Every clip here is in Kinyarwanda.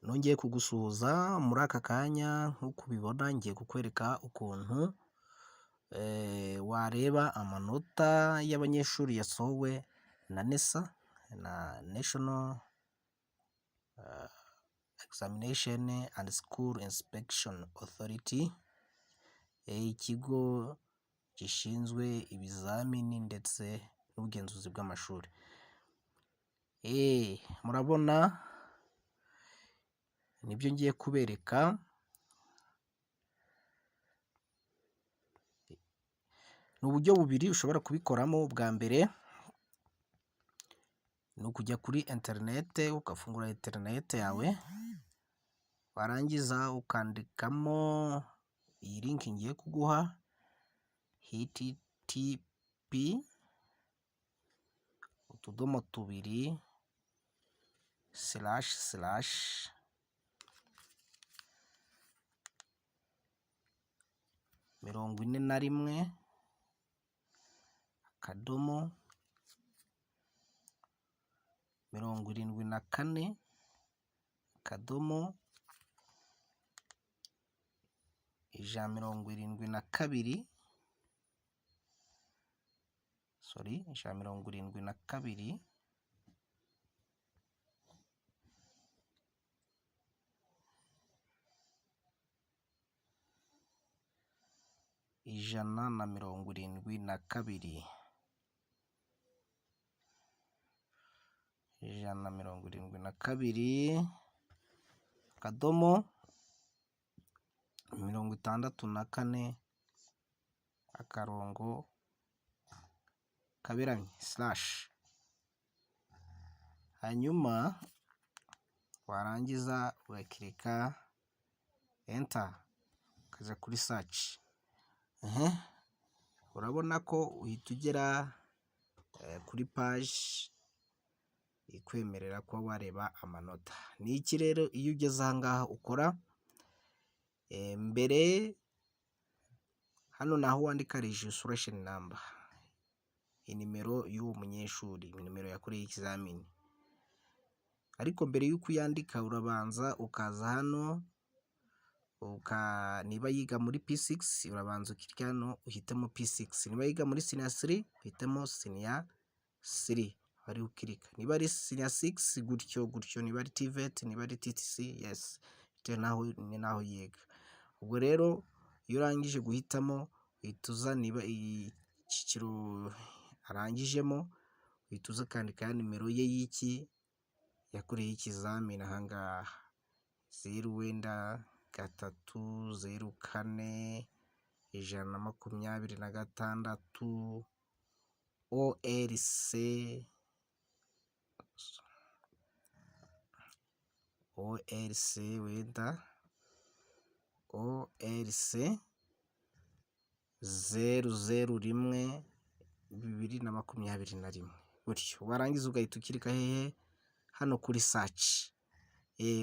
nongeye kugusuhuza muri aka kanya nk'uko ubibona ngiye kukwereka ukuntu wareba amanota y'abanyeshuri yasohowe na NESA na National Examination and School Inspection Authority, ikigo gishinzwe ibizamini ndetse n'ubugenzuzi bw'amashuri. Murabona nibyo ngiye kubereka. Ni uburyo bubiri ushobora kubikoramo. Bwa mbere ni ukujya kuri interinete, ugafungura interinete yawe, warangiza ukandikamo iyi linki ngiye kuguha *172 akadomo 64 akarongo kaberamye slash, hanyuma warangiza ugakirika enter ukaja kuri search. Urabona ko uhita ugera kuri page ikwemerera kuba wareba amanota. Ni iki rero iyo ugeze aha ngaha ukora? Mbere hano naho wandika registration number, inimero y'uwo munyeshuri, inimero yakoreye ikizamini. Ariko mbere y'uko uyandika urabanza ukaza hano niba yiga muri P6 urabanza ukirya hano uhitemo P6, niba yiga muri senior 3 uhitemo senior 3 ari ukirika, niba ari senior 6 gutyo, niba ari TVET, niba ari TTC, yes bitewe naho yiga. Ubwo rero iyo urangije guhitamo uhita uza, niba icyiciro arangijemo uhita uza ukandika nimero ye y'iki yakoreye ikizamini. aha ngaha 0-3-04-126 ORC 001-2021 gutyo. Warangiza ugahita ukirika hehe? Hano kuri search.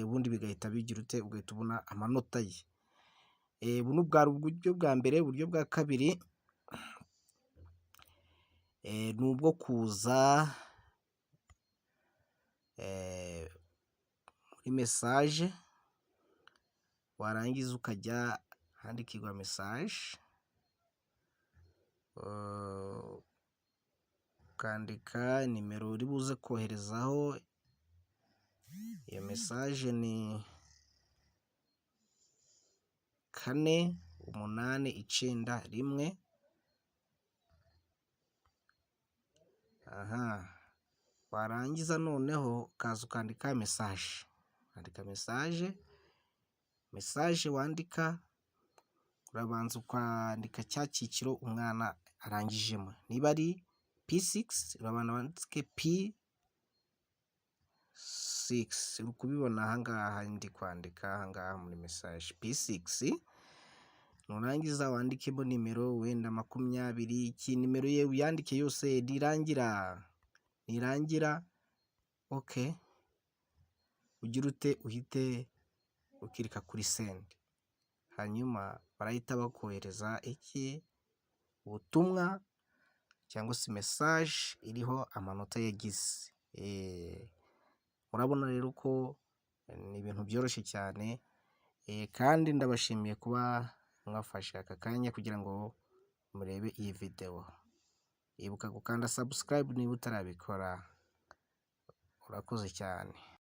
Ubundi bigahita bigira ute? Ugahita ubona amanota ye. Buno bwari uburyo bwa mbere. Uburyo bwa kabiri ni ubwo kuza muri message, warangiza ukajya handikirwa message, ukandika nimero uri buze koherezaho iyo message. ni 4891. Warangiza noneho ukaza ukandika message, message wandika urabanza ukandika cya cyiciro umwana arangijemo. Niba ari P6 urabanza wandike P6, uri kubibona aha ngaha ndi kwandika aha ngaha muri message P6. Nurangiza wandikemo nimero wenda 20, iki nimero ye uyandike yose nirangira okay, ugira ute? Uhite ukirika kuri send, hanyuma barahita bakohereza iki? Ubutumwa cyangwa se message iriho amanota yagize. Murabona rero ko ni ibintu byoroshye cyane, kandi ndabashimiye kuba mwafashe aka kanya kugira ngo murebe iyi video. Ibuka gukanda subscribe niba utarabikora. Urakoze cyane.